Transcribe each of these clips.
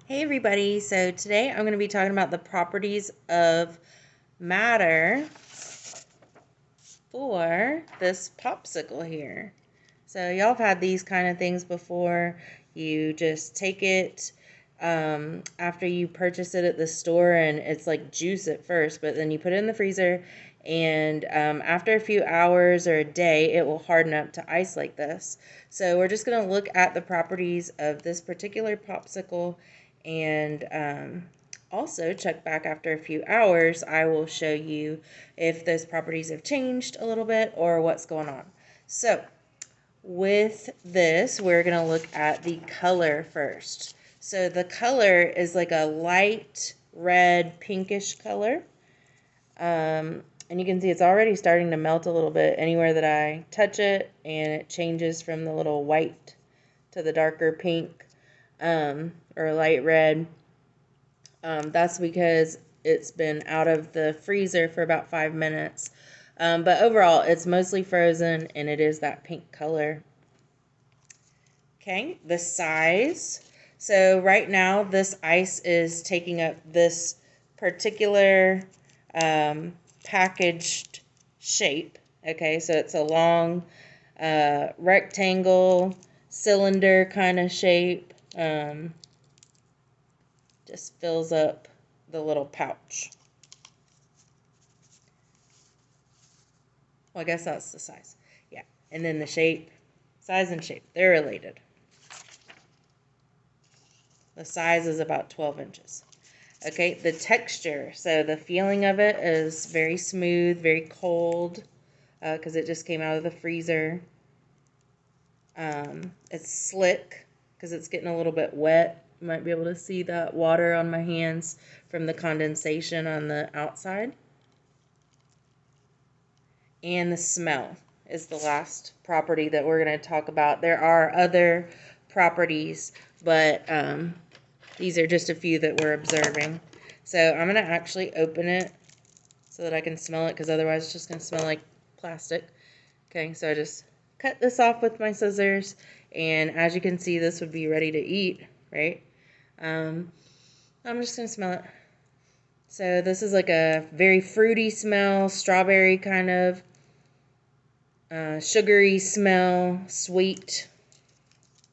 Hey everybody, so today I'm going to be talking about the properties of matter for this popsicle here. So y'all have had these kind of things before. You just take it after you purchase it at the store and it's like juice at first, but then you put it in the freezer and after a few hours or a day it will harden up to ice like this. So we're just going to look at the properties of this particular popsicle and also check back after a few hours. I will show you if those properties have changed a little bit or what's going on. So with this, we're going to look at the color first. So the color is like a light red pinkish color. And you can see it's already starting to melt a little bit anywhere that I touch it, and it changes from the little white to the darker pink or light red. That's because it's been out of the freezer for about 5 minutes. But overall, it's mostly frozen, and it is that pink color. Okay, the size. So right now, this ice is taking up this particular packaged shape. Okay, so it's a long rectangle, cylinder kind of shape. Just fills up the little pouch. Well, I guess that's the size. Yeah, and then the shape, size and shape, they're related. The size is about 12 inches. Okay, the texture, so the feeling of it is very smooth, very cold, because it just came out of the freezer. It's slick, because it's getting a little bit wet. You might be able to see that water on my hands from the condensation on the outside. And the smell is the last property that we're going to talk about. There are other properties, but these are just a few that we're observing. So I'm going to actually open it so that I can smell it, because otherwise it's just going to smell like plastic. Okay, so I just cut this off with my scissors, and as you can see, this would be ready to eat, right? I'm just going to smell it. So this is like a very fruity smell, strawberry kind of, sugary smell, sweet.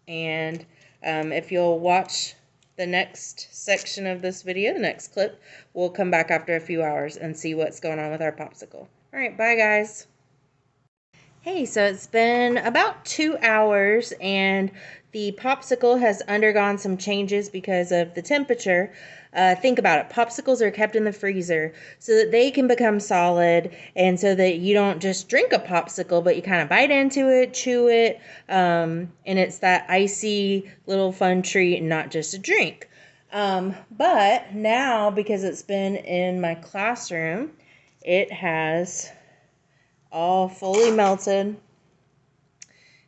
And if you'll watch the next section of this video, the next clip, we'll come back after a few hours and see what's going on with our popsicle. All right, bye guys. Hey, so it's been about 2 hours and the popsicle has undergone some changes because of the temperature. Think about it. Popsicles are kept in the freezer so that they can become solid, and so that you don't just drink a popsicle, but you kind of bite into it, chew it, and it's that icy little fun treat and not just a drink. But now, because it's been in my classroom, it has all fully melted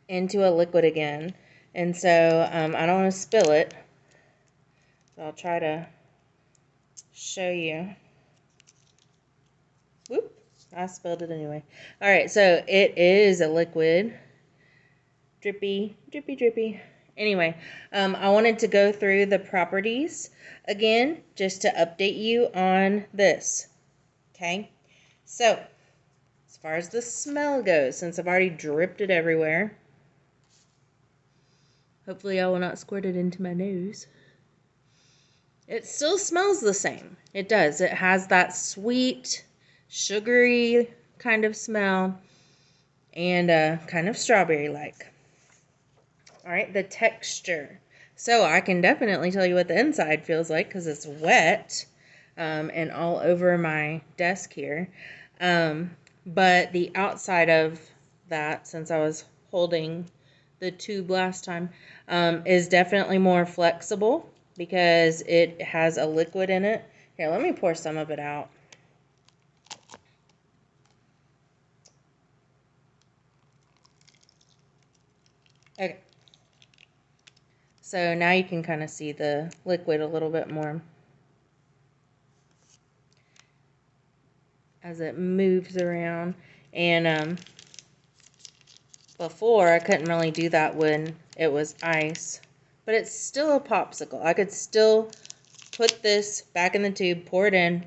into a liquid again. And so I don't want to spill it, so I'll try to show you. Whoop, I spilled it anyway. All right, so it is a liquid. Drippy, drippy, drippy. Anyway, I wanted to go through the properties again just to update you on this. Okay, so as far as the smell goes, since I've already dripped it everywhere, hopefully I will not squirt it into my nose. It still smells the same. It does. It has that sweet, sugary kind of smell and kind of strawberry-like. All right, the texture. So I can definitely tell you what the inside feels like because it's wet and all over my desk here. But the outside of that, since I was holding the tube last time, is definitely more flexible because it has a liquid in it. Here, let me pour some of it out. Okay. So now you can kind of see the liquid a little bit more as it moves around. And before, I couldn't really do that when it was ice. but it's still a popsicle. I could still put this back in the tube, pour it in,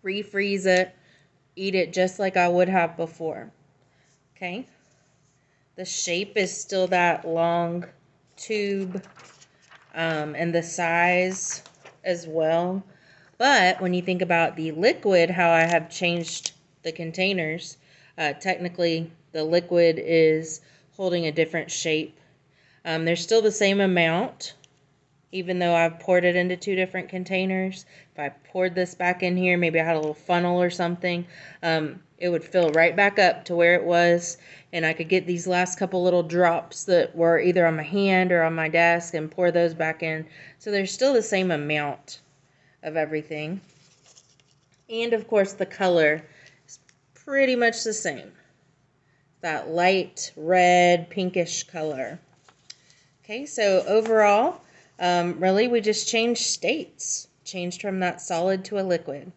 refreeze it, eat it just like I would have before. Okay. The shape is still that long tube, and the size as well. But when you think about the liquid, how I have changed the containers, technically the liquid is holding a different shape. There's still the same amount, even though I've poured it into two different containers. If I poured this back in here, maybe I had a little funnel or something, it would fill right back up to where it was, and I could get these last couple little drops that were either on my hand or on my desk and pour those back in. So there's still the same amount of everything. And of course the color is pretty much the same. That light red, pinkish color. Okay, so overall, really we just changed states. Changed from that solid to a liquid.